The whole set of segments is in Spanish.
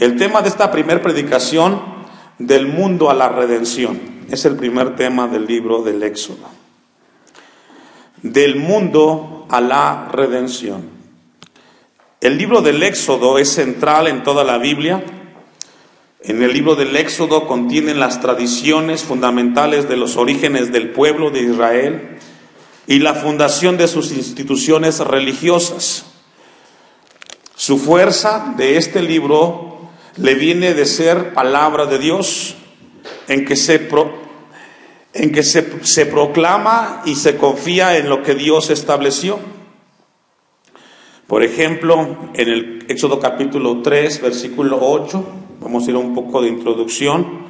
El tema de esta primera predicación, del mundo a la redención, es el primer tema del libro del Éxodo. Del mundo a la redención. El libro del Éxodo es central en toda la Biblia. En el libro del Éxodo contienen las tradiciones fundamentales de los orígenes del pueblo de Israel y la fundación de sus instituciones religiosas. Su fuerza de este libro le viene de ser palabra de Dios, en que se proclama y se confía en lo que Dios estableció. Por ejemplo, en el Éxodo capítulo 3, versículo 8, vamos a ir a un poco de introducción.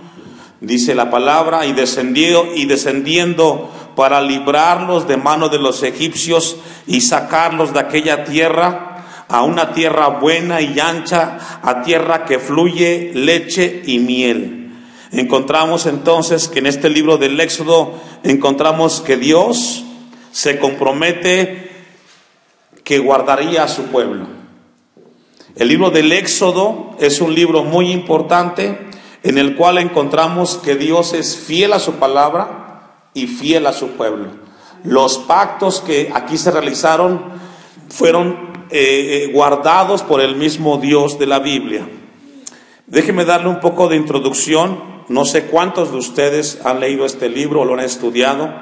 Dice la palabra: y descendiendo para librarlos de mano de los egipcios y sacarlos de aquella tierra, a una tierra buena y ancha, a tierra que fluye leche y miel. Encontramos entonces que en este libro del Éxodo encontramos que Dios se compromete que guardaría a su pueblo. El libro del Éxodo es un libro muy importante en el cual encontramos que Dios es fiel a su palabra y fiel a su pueblo. Los pactos que aquí se realizaron fueron guardados por el mismo Dios de la Biblia. Déjeme darle un poco de introducción. No sé cuántos de ustedes han leído este libro o lo han estudiado.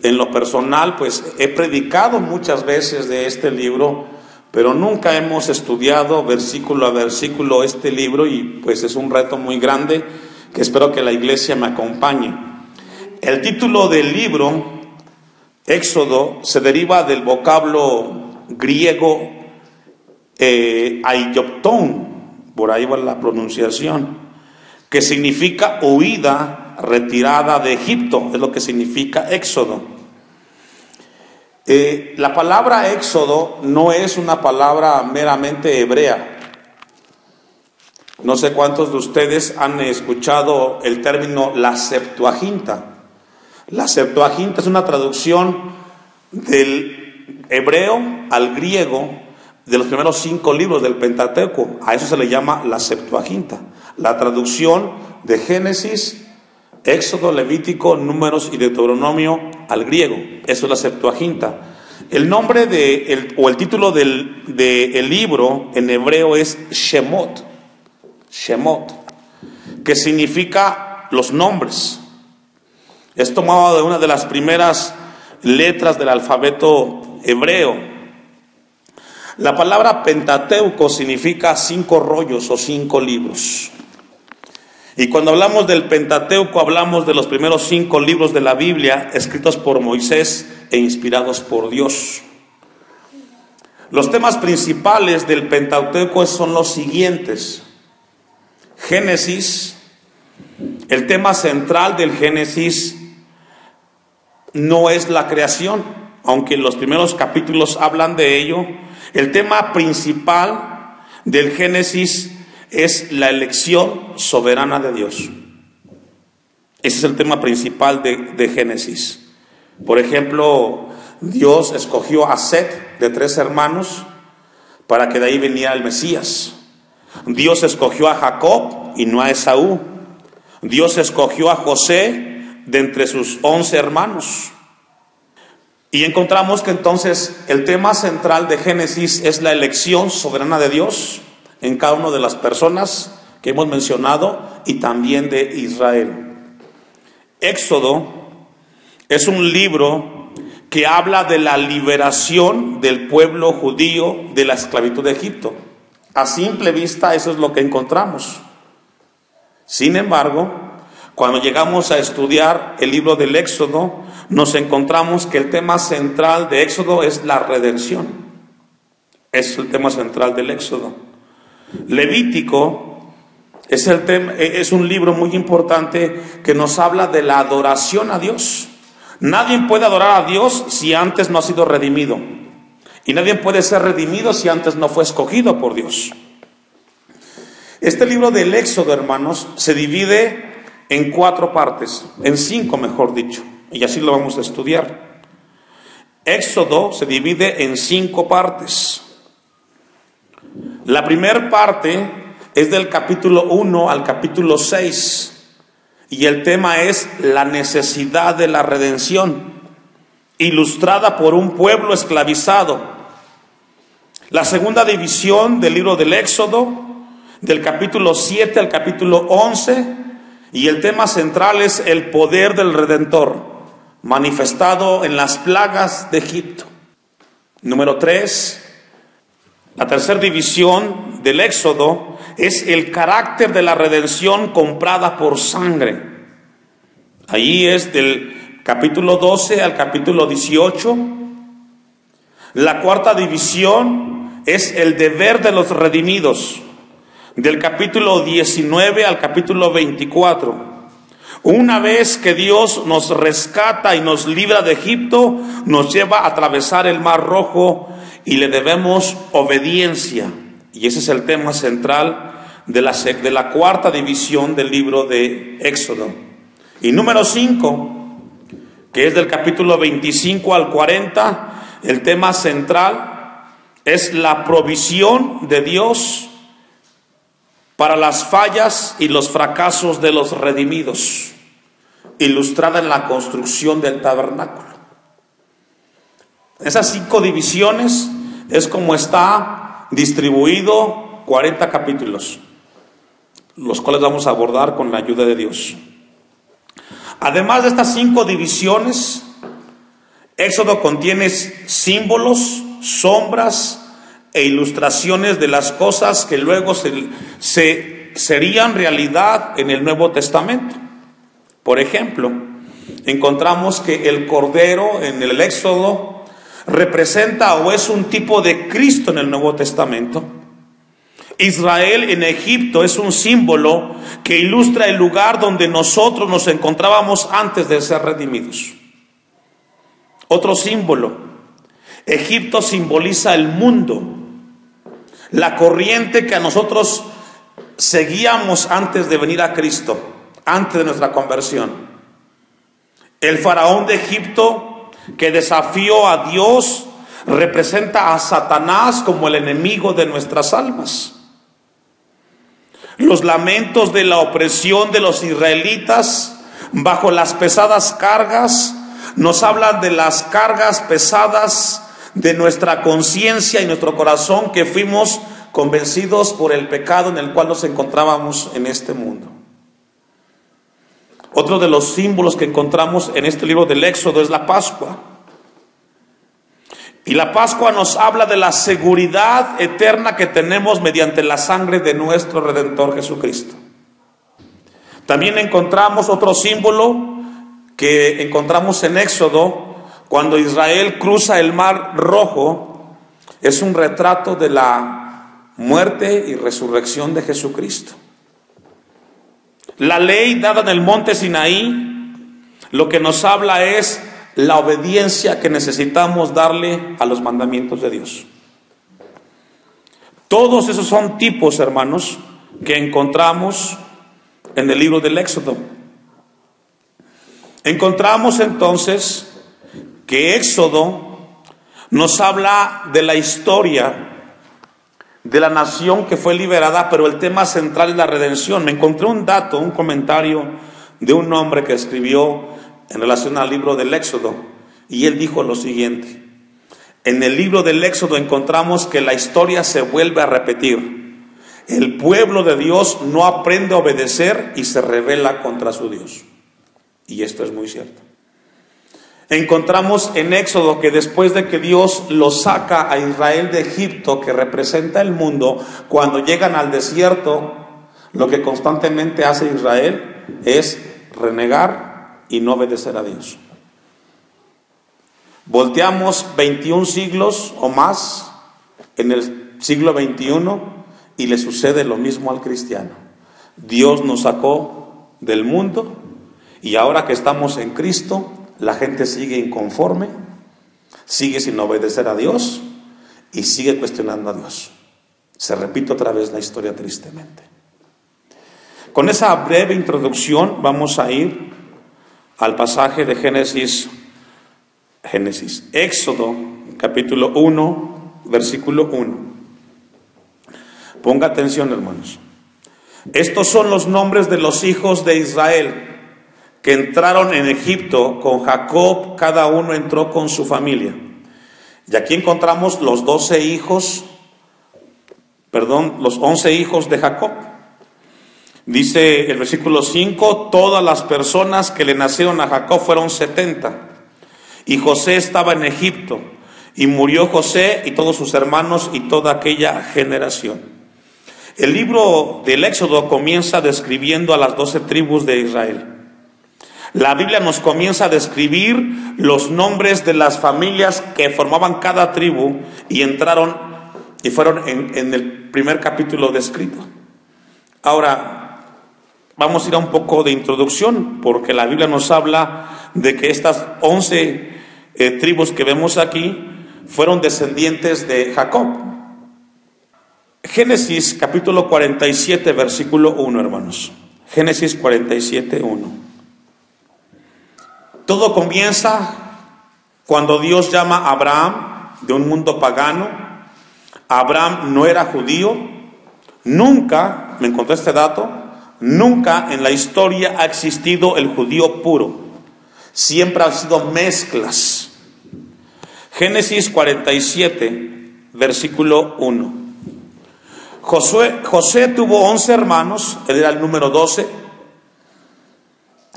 En lo personal, pues he predicado muchas veces de este libro, pero nunca hemos estudiado versículo a versículo este libro, y pues es un reto muy grande que espero que la iglesia me acompañe. El título del libro, Éxodo, se deriva del vocablo griego aioptón, por ahí va la pronunciación, que significa huida, retirada de Egipto, es lo que significa Éxodo. La palabra Éxodo no es una palabra meramente hebrea. No sé cuántos de ustedes han escuchado el término la Septuaginta. La Septuaginta es una traducción del hebreo al griego de los primeros 5 libros del Pentateuco. A eso se le llama la Septuaginta. La traducción de Génesis, Éxodo, Levítico, Números y Deuteronomio al griego. Eso es la Septuaginta. El nombre el título del libro en hebreo es Shemot, que significa los nombres. Es tomado de una de las primeras letras del alfabeto hebreo. La palabra Pentateuco significa 5 rollos o 5 libros. Y cuando hablamos del Pentateuco, hablamos de los primeros 5 libros de la Biblia, escritos por Moisés e inspirados por Dios. Los temas principales del Pentateuco son los siguientes. Génesis. El tema central del Génesis no es la creación, aunque los primeros capítulos hablan de ello. El tema principal del Génesis es la elección soberana de Dios. Ese es el tema principal de Génesis. Por ejemplo, Dios escogió a Set de 3 hermanos para que de ahí viniera el Mesías. Dios escogió a Jacob y no a Esaú. Dios escogió a José de entre sus 11 hermanos. Y encontramos que entonces el tema central de Génesis es la elección soberana de Dios en cada una de las personas que hemos mencionado y también de Israel. Éxodo es un libro que habla de la liberación del pueblo judío de la esclavitud de Egipto. A simple vista eso es lo que encontramos. Sin embargo, cuando llegamos a estudiar el libro del Éxodo, nos encontramos que el tema central de Éxodo es la redención. Es el tema central del Éxodo. Levítico es un libro muy importante que nos habla de la adoración a Dios. Nadie puede adorar a Dios si antes no ha sido redimido. Y nadie puede ser redimido si antes no fue escogido por Dios. Este libro del Éxodo, hermanos, se divide en 4 partes, en 5 mejor dicho, y así lo vamos a estudiar. Éxodo se divide en 5 partes. La primera parte es del capítulo 1 al capítulo 6, y el tema es la necesidad de la redención, ilustrada por un pueblo esclavizado. La segunda división del libro del Éxodo, del capítulo 7 al capítulo 11, y el tema central es el poder del Redentor, manifestado en las plagas de Egipto. Número 3, la tercera división del Éxodo es el carácter de la redención comprada por sangre. Allí es del capítulo 12 al capítulo 18. La cuarta división es el deber de los redimidos, del capítulo 19 al capítulo 24. Una vez que Dios nos rescata y nos libra de Egipto, nos lleva a atravesar el Mar Rojo y le debemos obediencia. Y ese es el tema central de la cuarta división del libro de Éxodo. Y número 5, que es del capítulo 25 al 40, el tema central es la provisión de Dios para las fallas y los fracasos de los redimidos, ilustrada en la construcción del tabernáculo. Esas 5 divisiones es como está distribuido 40 capítulos, los cuales vamos a abordar con la ayuda de Dios. Además de estas 5 divisiones, Éxodo contiene símbolos, sombras e ilustraciones de las cosas que luego serían realidad en el Nuevo Testamento. Por ejemplo, encontramos que el Cordero en el Éxodo representa o es un tipo de Cristo en el Nuevo Testamento. Israel en Egipto es un símbolo que ilustra el lugar donde nosotros nos encontrábamos antes de ser redimidos. Otro símbolo, Egipto simboliza el mundo, la corriente que a nosotros seguíamos antes de venir a Cristo, antes de nuestra conversión. El faraón de Egipto, que desafió a Dios, representa a Satanás como el enemigo de nuestras almas. Los lamentos de la opresión de los israelitas bajo las pesadas cargas nos hablan de las cargas pesadas de nuestra conciencia y nuestro corazón, que fuimos convencidos por el pecado en el cual nos encontrábamos en este mundo. Otro de los símbolos que encontramos en este libro del Éxodo es la Pascua. Y la Pascua nos habla de la seguridad eterna que tenemos mediante la sangre de nuestro Redentor Jesucristo. También encontramos otro símbolo que encontramos en Éxodo, cuando Israel cruza el Mar Rojo. Es un retrato de la muerte y resurrección de Jesucristo. La ley dada en el monte Sinaí, lo que nos habla es la obediencia que necesitamos darle a los mandamientos de Dios. Todos esos son tipos, hermanos, que encontramos en el libro del Éxodo. Encontramos entonces que Éxodo nos habla de la historia de la nación que fue liberada, pero el tema central es la redención. Me encontré un dato, un comentario de un hombre que escribió en relación al libro del Éxodo, y él dijo lo siguiente: en el libro del Éxodo encontramos que la historia se vuelve a repetir. El pueblo de Dios no aprende a obedecer y se rebela contra su Dios. Y esto es muy cierto. Encontramos en Éxodo que después de que Dios lo saca a Israel de Egipto, que representa el mundo, cuando llegan al desierto, lo que constantemente hace Israel es renegar y no obedecer a Dios. Volteamos 21 siglos o más en el siglo XXI y le sucede lo mismo al cristiano. Dios nos sacó del mundo y ahora que estamos en Cristo, la gente sigue inconforme, sigue sin obedecer a Dios y sigue cuestionando a Dios. Se repite otra vez la historia tristemente. Con esa breve introducción vamos a ir al pasaje de Éxodo, capítulo 1, versículo 1. Ponga atención, hermanos. Estos son los nombres de los hijos de Israel que entraron en Egipto con Jacob, cada uno entró con su familia. Y aquí encontramos los 11 hijos de Jacob. Dice el versículo 5, todas las personas que le nacieron a Jacob fueron 70. Y José estaba en Egipto, y murió José y todos sus hermanos y toda aquella generación. El libro del Éxodo comienza describiendo a las 12 tribus de Israel. La Biblia nos comienza a describir los nombres de las familias que formaban cada tribu y entraron y fueron en el primer capítulo descrito. Ahora, vamos a ir a un poco de introducción, porque la Biblia nos habla de que estas 11 tribus que vemos aquí fueron descendientes de Jacob. Génesis capítulo 47, versículo 1, hermanos. Génesis 47, 1. Todo comienza cuando Dios llama a Abraham de un mundo pagano. Abraham no era judío. Nunca, me encontré este dato, nunca en la historia ha existido el judío puro. Siempre han sido mezclas. Génesis 47, versículo 1. José tuvo 11 hermanos, él era el número 12.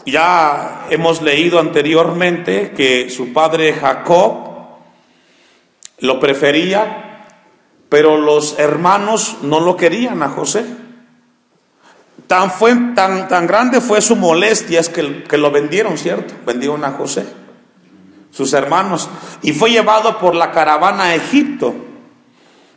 Ya hemos leído anteriormente que su padre Jacob lo prefería, pero los hermanos no lo querían a José. Tan grande fue su molestia, es que lo vendieron, ¿cierto? Vendieron a José, sus hermanos, y fue llevado por la caravana a Egipto.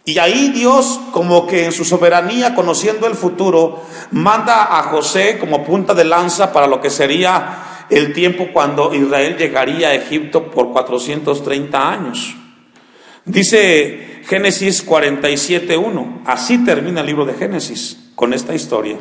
Y ahí Dios, como que en su soberanía, conociendo el futuro, manda a José como punta de lanza para lo que sería el tiempo cuando Israel llegaría a Egipto por 430 años. Dice Génesis 47:1, así termina el libro de Génesis, con esta historia.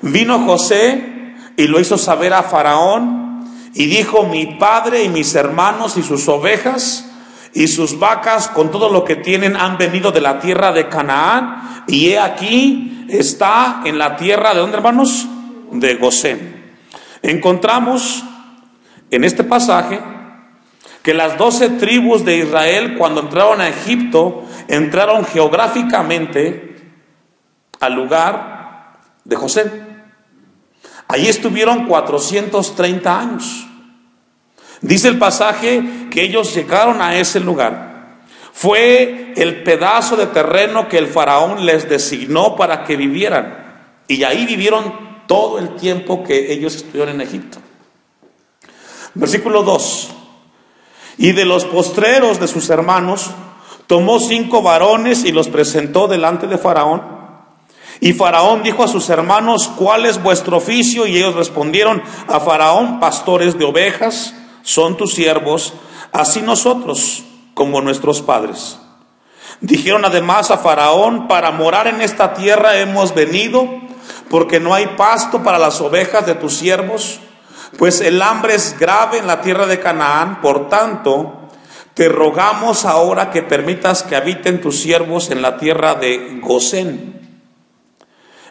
Vino José y lo hizo saber a Faraón, y dijo: mi padre y mis hermanos y sus ovejas y sus vacas con todo lo que tienen han venido de la tierra de Canaán, y he aquí está en la tierra de ¿dónde, hermanos? De Gosén. Encontramos en este pasaje que las 12 tribus de Israel, cuando entraron a Egipto, entraron geográficamente al lugar de José. Allí estuvieron 430 años. Dice el pasaje que ellos llegaron a ese lugar. Fue el pedazo de terreno que el faraón les designó para que vivieran. Y ahí vivieron todo el tiempo que ellos estuvieron en Egipto. Versículo 2. Y de los postreros de sus hermanos tomó 5 varones y los presentó delante de Faraón. Y Faraón dijo a sus hermanos: ¿cuál es vuestro oficio? Y ellos respondieron a Faraón: pastores de ovejas son tus siervos, así nosotros como nuestros padres. Dijeron además a Faraón: para morar en esta tierra hemos venido, porque no hay pasto para las ovejas de tus siervos, pues el hambre es grave en la tierra de Canaán. Por tanto, te rogamos ahora que permitas que habiten tus siervos en la tierra de Gosén.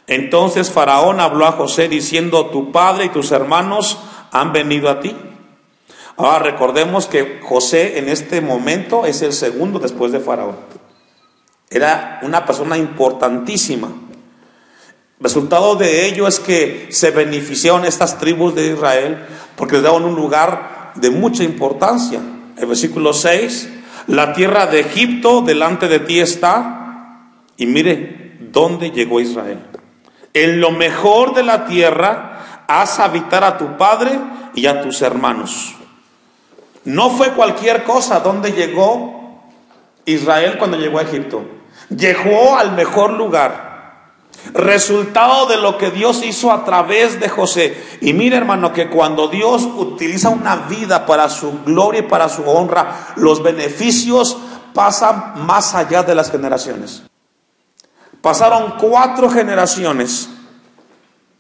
Entonces Faraón habló a José diciendo: tu padre y tus hermanos han venido a ti. Ahora recordemos que José en este momento es el segundo después de Faraón. Era una persona importantísima. Resultado de ello es que se beneficiaron estas tribus de Israel porque les daban un lugar de mucha importancia. El versículo 6, la tierra de Egipto delante de ti está, y mire dónde llegó Israel. En lo mejor de la tierra haz habitar a tu padre y a tus hermanos. No fue cualquier cosa donde llegó Israel cuando llegó a Egipto. Llegó al mejor lugar. Resultado de lo que Dios hizo a través de José. Y mire, hermano, que cuando Dios utiliza una vida para su gloria y para su honra, los beneficios pasan más allá de las generaciones. Pasaron 4 generaciones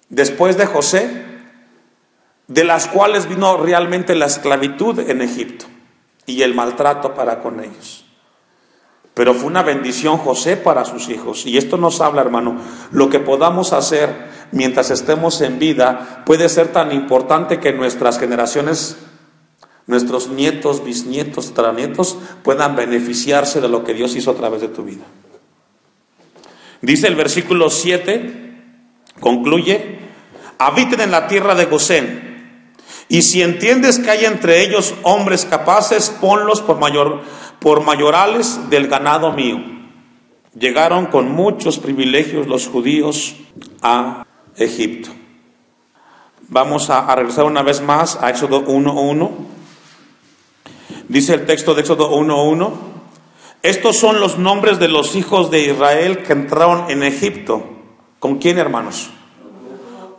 después de José, de las cuales vino realmente la esclavitud en Egipto y el maltrato para con ellos. Pero fue una bendición José para sus hijos. Y esto nos habla, hermano, lo que podamos hacer mientras estemos en vida, puede ser tan importante que nuestras generaciones, nuestros nietos, bisnietos, tataranietos, puedan beneficiarse de lo que Dios hizo a través de tu vida. Dice el versículo 7, concluye: habiten en la tierra de Gosén, y si entiendes que hay entre ellos hombres capaces, ponlos por mayorales del ganado mío. Llegaron con muchos privilegios los judíos a Egipto. Vamos a regresar una vez más a Éxodo 1:1. Dice el texto de Éxodo 1:1: estos son los nombres de los hijos de Israel que entraron en Egipto. ¿Con quién, hermanos?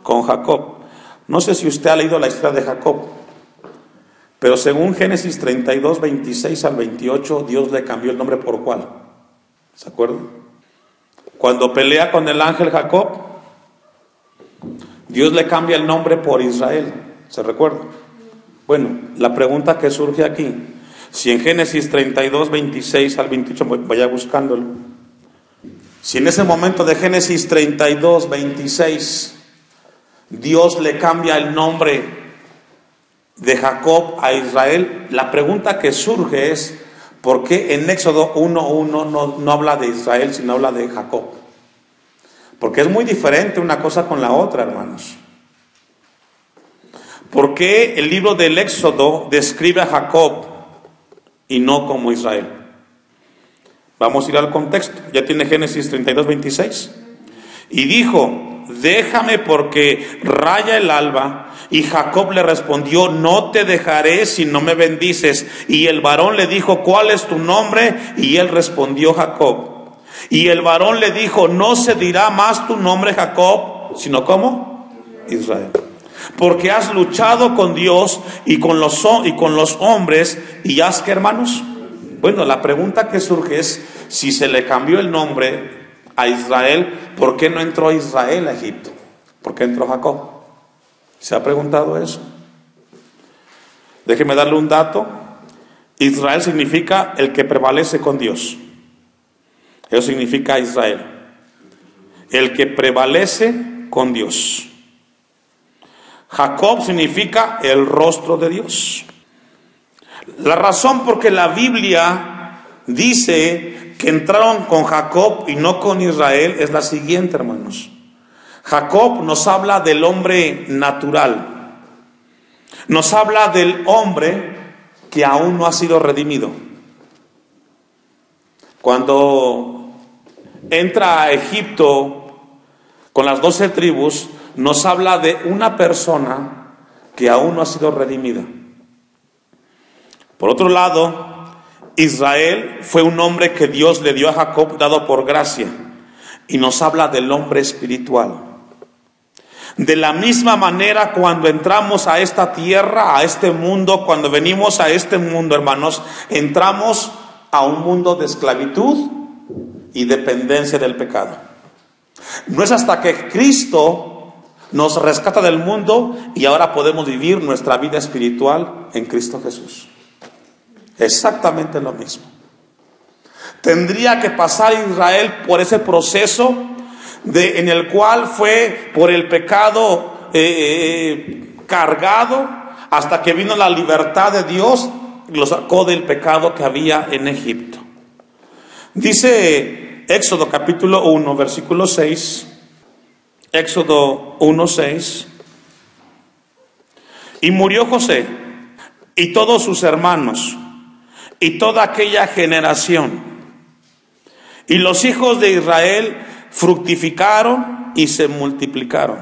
Con Jacob. No sé si usted ha leído la historia de Jacob, pero según Génesis 32, 26 al 28, Dios le cambió el nombre por ¿cuál? ¿Se acuerdan? Cuando pelea con el ángel Jacob, Dios le cambia el nombre por Israel. ¿Se recuerda? Bueno, la pregunta que surge aquí, si en Génesis 32, 26 al 28, vaya buscándolo, si en ese momento de Génesis 32, 26, Dios le cambia el nombre de Jacob a Israel, la pregunta que surge es: ¿por qué en Éxodo 1:1 no habla de Israel, sino habla de Jacob? Porque es muy diferente una cosa con la otra, hermanos. ¿Por qué el libro del Éxodo describe a Jacob y no como Israel? Vamos a ir al contexto. Ya tiene Génesis 32, 26. Y dijo: déjame porque raya el alba. Y Jacob le respondió: no te dejaré si no me bendices. Y el varón le dijo: ¿cuál es tu nombre? Y él respondió: Jacob. Y el varón le dijo: no se dirá más tu nombre Jacob, sino ¿cómo? Israel. Porque has luchado con Dios y con los hombres, y has, ¿qué, hermanos? Bueno, la pregunta que surge es: si se le cambió el nombre a Israel, ¿por qué no entró Israel a Egipto? ¿Por qué entró Jacob? ¿Se ha preguntado eso? Déjeme darle un dato. Israel significa el que prevalece con Dios. Eso significa Israel, el que prevalece con Dios. Jacob significa el rostro de Dios. La razón por que la Biblia dice que entraron con Jacob y no con Israel es la siguiente, hermanos. Jacob nos habla del hombre natural, nos habla del hombre que aún no ha sido redimido. Cuando entra a Egipto con las 12 tribus, nos habla de una persona que aún no ha sido redimida. Por otro lado, Israel fue un nombre que Dios le dio a Jacob, dado por gracia, y nos habla del hombre espiritual. De la misma manera, cuando entramos a esta tierra, a este mundo, cuando venimos a este mundo, hermanos, entramos a un mundo de esclavitud y dependencia del pecado. No es hasta que Cristo nos rescata del mundo y ahora podemos vivir nuestra vida espiritual en Cristo Jesús. Exactamente lo mismo. Tendría que pasar Israel por ese proceso en el cual fue por el pecado cargado, hasta que vino la libertad de Dios y lo sacó del pecado que había en Egipto. Dice Éxodo capítulo 1, versículo 6. Éxodo 1:6. Y murió José y todos sus hermanos y toda aquella generación, y los hijos de Israel fructificaron y se multiplicaron,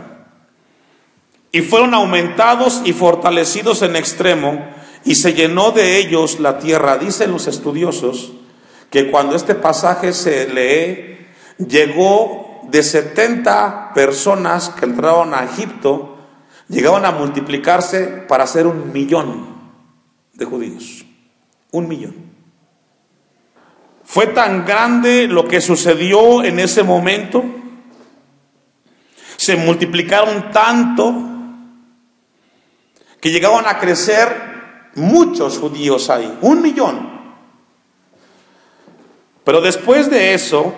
y fueron aumentados y fortalecidos en extremo, y se llenó de ellos la tierra. Dicen los estudiosos que cuando este pasaje se lee, llegó de 70 personas que entraron a Egipto, llegaban a multiplicarse para ser 1,000,000 de judíos. 1,000,000. Fue tan grande lo que sucedió en ese momento, se multiplicaron tanto que llegaban a crecer muchos judíos ahí, 1,000,000. Pero después de eso,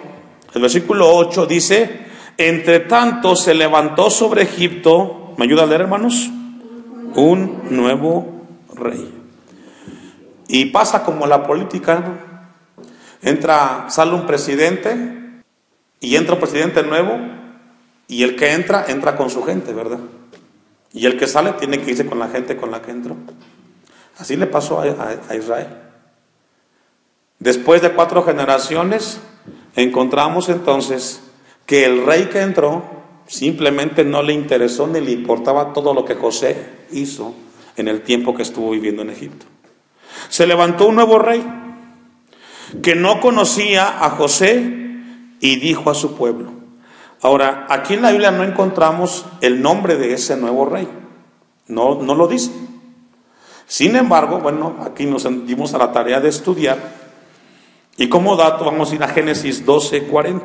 el versículo 8 dice: Entre tanto se levantó sobre Egipto, ¿me ayuda a leer, hermanos? Un nuevo rey. Y pasa como la política, ¿no? Sale un presidente y entra un presidente nuevo, y el que entra con su gente, ¿verdad? Y el que sale tiene que irse con la gente con la que entró. Así le pasó a Israel. Después de 4 generaciones, encontramos entonces que el rey que entró simplemente no le interesó ni le importaba todo lo que José hizo en el tiempo que estuvo viviendo en Egipto. Se levantó un nuevo rey que no conocía a José y dijo a su pueblo. Ahora, aquí en la Biblia no encontramos el nombre de ese nuevo rey, no lo dice. Sin embargo, bueno, aquí nos dimos a la tarea de estudiar, y como dato vamos a ir a Génesis 12:40.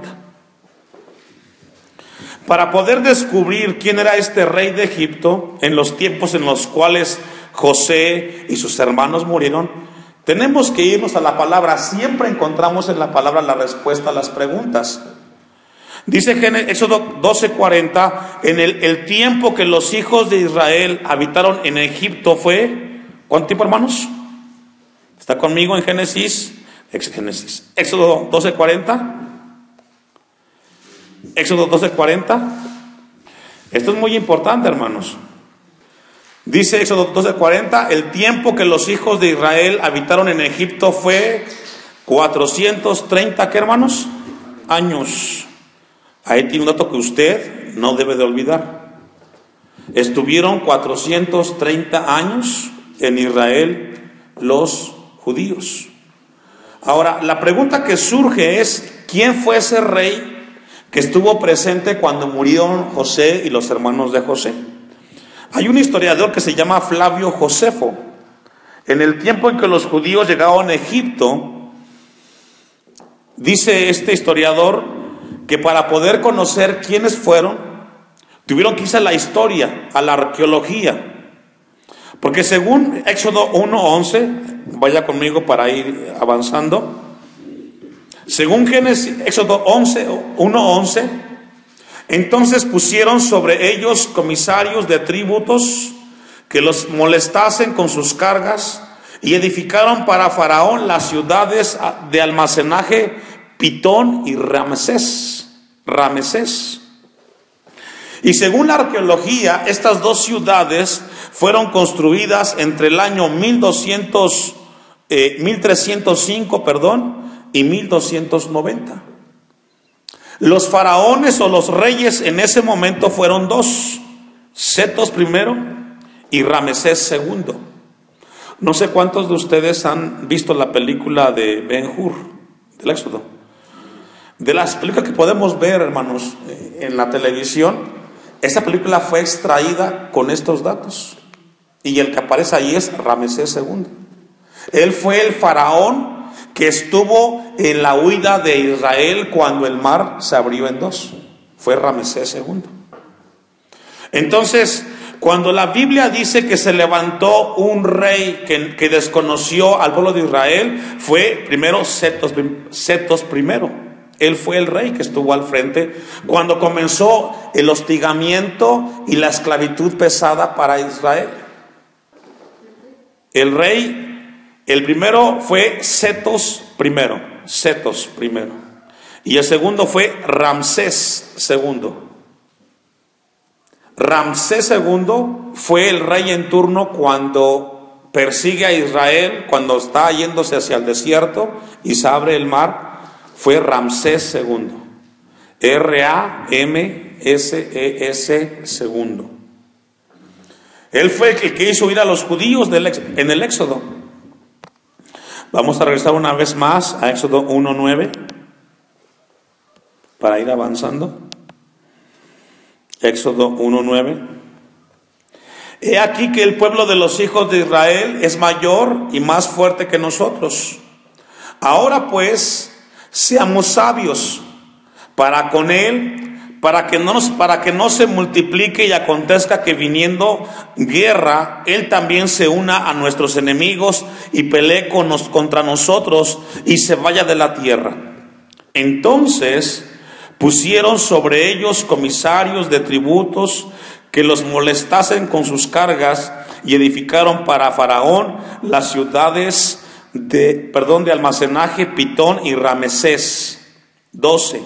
Para poder descubrir quién era este rey de Egipto en los tiempos en los cuales José y sus hermanos murieron, tenemos que irnos a la palabra. Siempre encontramos en la palabra la respuesta a las preguntas. Dice Éxodo 12:40, en el tiempo que los hijos de Israel habitaron en Egipto fue, ¿cuánto tiempo, hermanos? ¿Está conmigo en Génesis? Éxodo 12:40. Éxodo 12:40. Esto es muy importante, hermanos. Dice Éxodo 12:40, el tiempo que los hijos de Israel habitaron en Egipto fue 430, ¿qué, hermanos? Años. Ahí tiene un dato que usted no debe de olvidar. Estuvieron 430 años en Israel los judíos. Ahora, la pregunta que surge es, ¿quién fue ese rey que estuvo presente cuando murieron José y los hermanos de José? Hay un historiador que se llama Flavio Josefo. En el tiempo en que los judíos llegaron a Egipto, dice este historiador que para poder conocer quiénes fueron, tuvieron que irse a la historia, a la arqueología. Porque según Éxodo 1:11, vaya conmigo para ir avanzando. Según Éxodo 1:11, entonces pusieron sobre ellos comisarios de tributos que los molestasen con sus cargas, y edificaron para Faraón las ciudades de almacenaje Pitón y Ramsés. Y según la arqueología, estas 2 ciudades fueron construidas entre el año 1305, y 1290. Los faraones o los reyes en ese momento fueron 2, Setos I y Ramsés II. No sé cuántos de ustedes han visto la película de Ben-Hur, del Éxodo. De las películas que podemos ver, hermanos, en la televisión, esta película fue extraída con estos datos. Y el que aparece ahí es Ramsés II. Él fue el faraón que estuvo en la huida de Israel cuando el mar se abrió en 2. Fue Ramsés II. Entonces, cuando la Biblia dice que se levantó un rey que desconoció al pueblo de Israel, fue primero Setos I. Él fue el rey que estuvo al frente cuando comenzó el hostigamiento y la esclavitud pesada para Israel. El primero fue Setos I. Y el segundo fue Ramsés II. Ramsés II fue el rey en turno cuando persigue a Israel, cuando está yéndose hacia el desierto y se abre el mar. Fue Ramsés II. Ramses II. Él fue el que hizo ir a los judíos en el Éxodo. Vamos a regresar una vez más a Éxodo 1:9 para ir avanzando. Éxodo 1:9. He aquí que el pueblo de los hijos de Israel es mayor y más fuerte que nosotros. Ahora pues, seamos sabios para con él, para que no se multiplique y acontezca que viniendo guerra, él también se una a nuestros enemigos y pelee contra nosotros y se vaya de la tierra. Entonces Pusieron sobre ellos comisarios de tributos que los molestasen con sus cargas, y edificaron para Faraón las ciudades de almacenaje, Pitón y Ramesés. 12.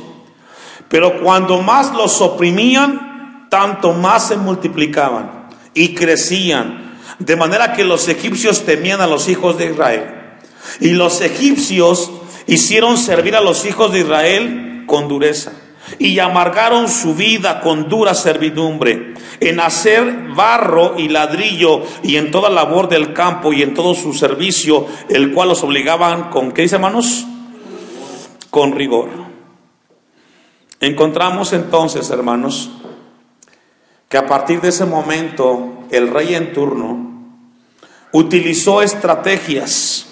Pero cuando más los oprimían, tanto más se multiplicaban y crecían, de manera que los egipcios temían a los hijos de Israel. Y los egipcios hicieron servir a los hijos de Israel con dureza, y amargaron su vida con dura servidumbre, en hacer barro y ladrillo, y en toda labor del campo, y en todo su servicio, el cual los obligaban con, ¿qué dice, hermanos? Con rigor. Encontramos entonces, hermanos, que a partir de ese momento el rey en turno utilizó estrategias.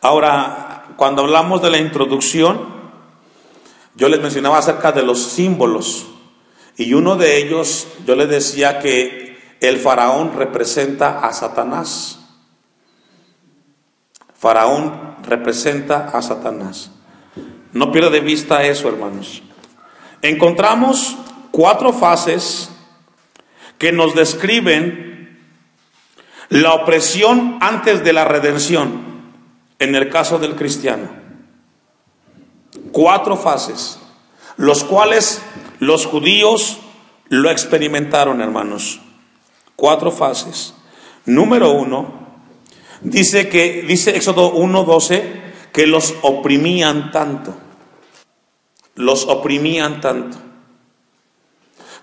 Ahora, cuando hablamos de la introducción, yo les mencionaba acerca de los símbolos, y uno de ellos, yo les decía que el faraón representa a Satanás. Faraón representa a Satanás. No pierda de vista eso, hermanos. Encontramos 4 fases que nos describen la opresión antes de la redención, en el caso del cristiano. 4 fases, los cuales los judíos lo experimentaron, hermanos. 4 fases. Número 1, dice Éxodo 1:12, que los oprimían tanto. Los oprimían tanto.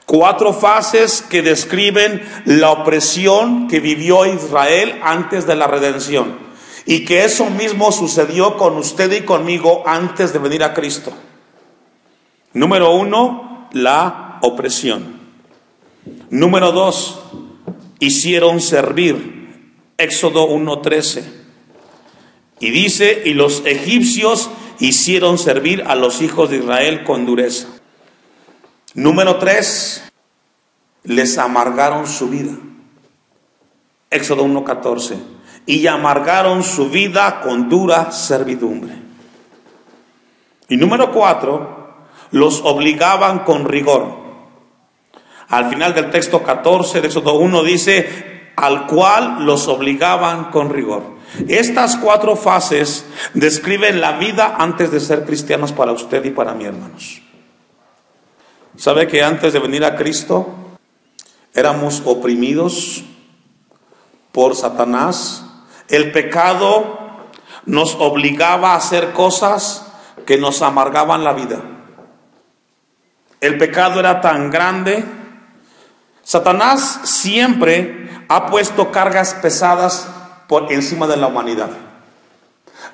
4 fases que describen la opresión que vivió Israel antes de la redención, y que eso mismo sucedió con usted y conmigo antes de venir a Cristo. Número 1, la opresión. Número 2, hicieron servir. Éxodo 1:13. Y dice, y los egipcios hicieron servir a los hijos de Israel con dureza. Número 3, les amargaron su vida. Éxodo 1:14. Y amargaron su vida con dura servidumbre. Y número 4, los obligaban con rigor. Al final del texto 14 de Éxodo 1 dice, al cual los obligaban con rigor. Estas 4 fases describen la vida antes de ser cristianos para usted y para mí, hermanos. ¿Sabe que antes de venir a Cristo éramos oprimidos por Satanás? El pecado nos obligaba a hacer cosas que nos amargaban la vida. El pecado era tan grande. Satanás siempre ha puesto cargas pesadas por encima de la humanidad,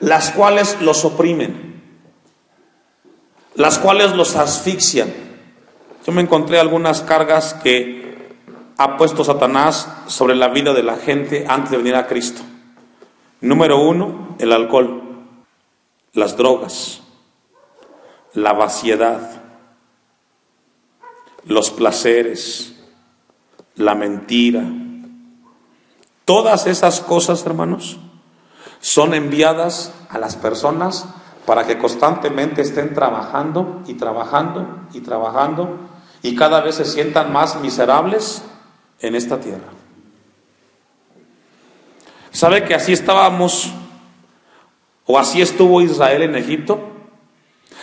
las cuales los oprimen, las cuales los asfixian. Yo me encontré algunas cargas que ha puesto Satanás sobre la vida de la gente antes de venir a Cristo. Número 1, el alcohol, las drogas, la vaciedad, los placeres, la mentira. Todas esas cosas, hermanos, son enviadas a las personas para que constantemente estén trabajando y trabajando y trabajando, y cada vez se sientan más miserables en esta tierra. ¿Sabe que así estábamos, o así estuvo Israel en Egipto?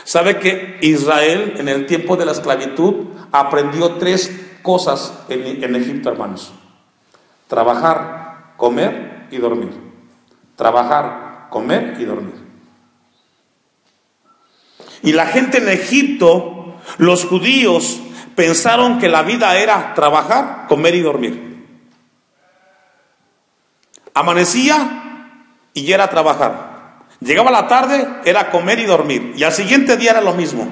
¿Sabe que Israel en el tiempo de la esclavitud aprendió 3 cosas en Egipto, hermanos? Trabajar, comer y dormir. Trabajar, comer y dormir. Y la gente en Egipto, los judíos, pensaron que la vida era trabajar, comer y dormir. Amanecía y ya era trabajar. Llegaba la tarde, era comer y dormir. Y al siguiente día era lo mismo.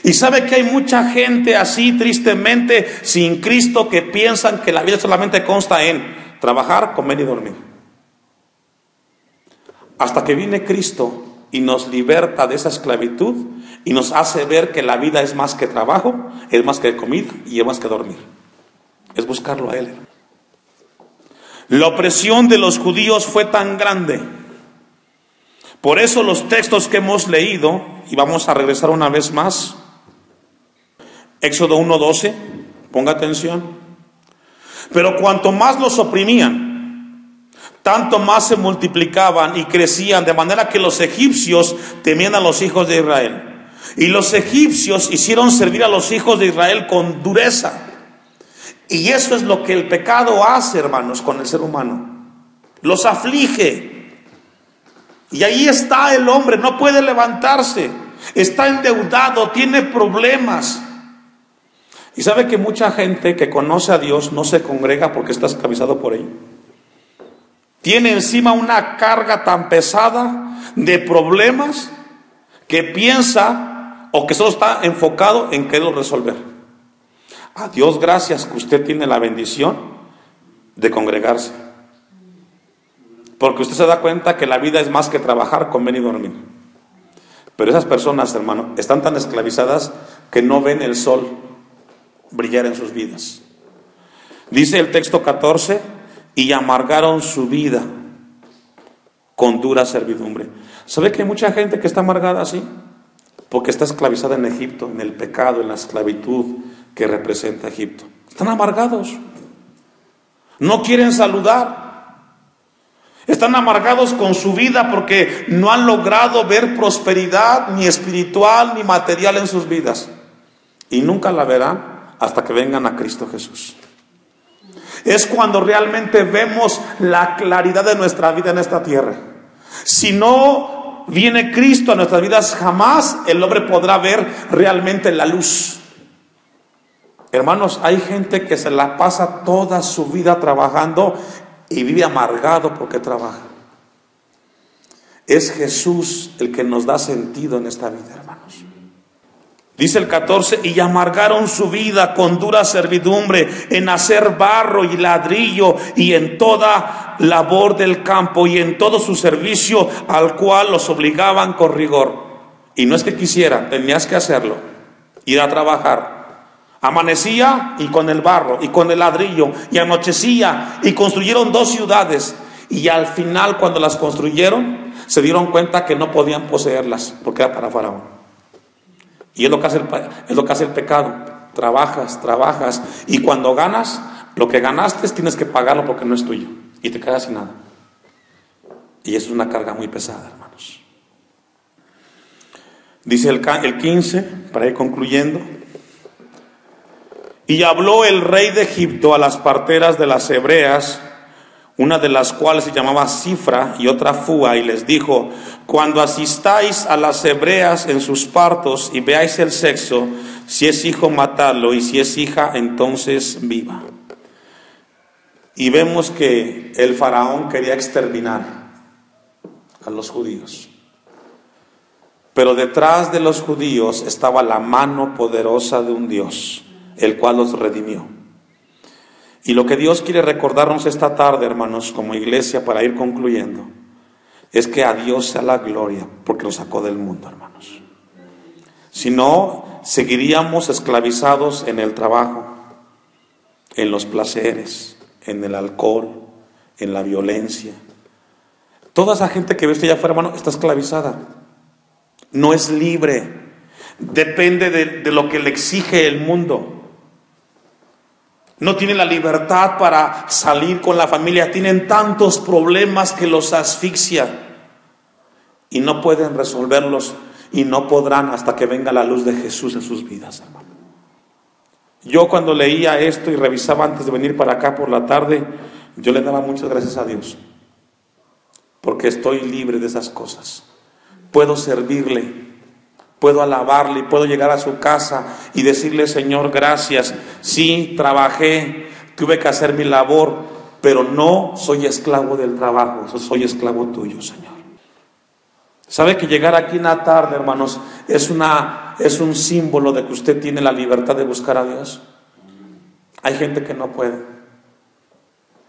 Y sabe que hay mucha gente así, tristemente, sin Cristo, que piensan que la vida solamente consta en trabajar, comer y dormir. Hasta que viene Cristo y nos liberta de esa esclavitud y nos hace ver que la vida es más que trabajo, es más que comida y es más que dormir. Es buscarlo a Él. La opresión de los judíos fue tan grande Por eso los textos que hemos leído, y vamos a regresar una vez más, Éxodo 1:12, ponga atención. Pero cuanto más los oprimían, tanto más se multiplicaban y crecían, de manera que los egipcios temían a los hijos de Israel. Y los egipcios hicieron servir a los hijos de Israel con dureza. Y eso es lo que el pecado hace, hermanos, con el ser humano. Los aflige. Y ahí está el hombre, no puede levantarse. Está endeudado, tiene problemas. Y sabe que mucha gente que conoce a Dios no se congrega porque está esclavizado por él. Tiene encima una carga tan pesada de problemas que piensa o que solo está enfocado en quererlo resolver. A Dios gracias que usted tiene la bendición de congregarse. Porque usted se da cuenta que la vida es más que trabajar, comer y dormir. Pero esas personas, hermano, están tan esclavizadas que no ven el sol brillar en sus vidas. Dice el texto 14, y amargaron su vida con dura servidumbre. ¿Sabe que hay mucha gente que está amargada así? Porque está esclavizada en Egipto, en el pecado, en la esclavitud que representa Egipto. Están amargados. No quieren saludar. Están amargados con su vida porque no han logrado ver prosperidad ni espiritual ni material en sus vidas. Y nunca la verán hasta que vengan a Cristo Jesús. Es cuando realmente vemos la claridad de nuestra vida en esta tierra. Si no viene Cristo a nuestras vidas, jamás el hombre podrá ver realmente la luz. Hermanos, hay gente que se la pasa toda su vida trabajando y vive amargado porque trabaja. Es Jesús el que nos da sentido en esta vida, hermanos. Dice el 14, y amargaron su vida con dura servidumbre en hacer barro y ladrillo y en toda labor del campo y en todo su servicio al cual los obligaban con rigor. Y no es que quisieran, tenías que hacerlo, ir a trabajar. Amanecía y con el barro y con el ladrillo, y anochecía y construyeron 2 ciudades, y al final cuando las construyeron se dieron cuenta que no podían poseerlas porque era para Faraón. Y es lo que hace el pecado. Trabajas y cuando ganas, lo que ganaste tienes que pagarlo porque no es tuyo y te quedas sin nada. Y eso es una carga muy pesada, hermanos. Dice el 15, para ir concluyendo. Y habló el rey de Egipto a las parteras de las hebreas, una de las cuales se llamaba Cifra y otra Fua, y les dijo: cuando asistáis a las hebreas en sus partos y veáis el sexo, si es hijo, matadlo, y si es hija, entonces viva. Y vemos que el faraón quería exterminar a los judíos. Pero detrás de los judíos estaba la mano poderosa de un Dios, el cual los redimió. Y lo que Dios quiere recordarnos esta tarde, hermanos, como iglesia, para ir concluyendo, es que a Dios sea la gloria, porque nos sacó del mundo, hermanos. Si no, seguiríamos esclavizados en el trabajo, en los placeres, en el alcohol, en la violencia. Toda esa gente que ve usted allá afuera, hermano, está esclavizada. No es libre. Depende de lo que le exige el mundo. No tienen la libertad para salir con la familia. Tienen tantos problemas que los asfixia. Y no pueden resolverlos. Y no podrán hasta que venga la luz de Jesús en sus vidas, hermano. Yo cuando leía esto y revisaba antes de venir para acá por la tarde, yo le daba muchas gracias a Dios. Porque estoy libre de esas cosas. Puedo servirle. Puedo alabarle y puedo llegar a su casa y decirle: Señor, gracias. Sí, trabajé, tuve que hacer mi labor, pero no soy esclavo del trabajo, soy esclavo tuyo, Señor. ¿Sabe que llegar aquí en la tarde, hermanos, es un símbolo de que usted tiene la libertad de buscar a Dios? Hay gente que no puede.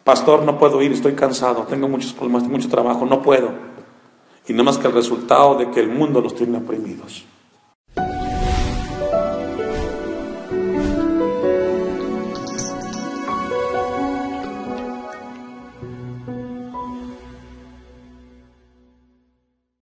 Pastor, no puedo ir, estoy cansado, tengo muchos problemas, tengo mucho trabajo, no puedo. Y no más que el resultado de que el mundo los tiene oprimidos.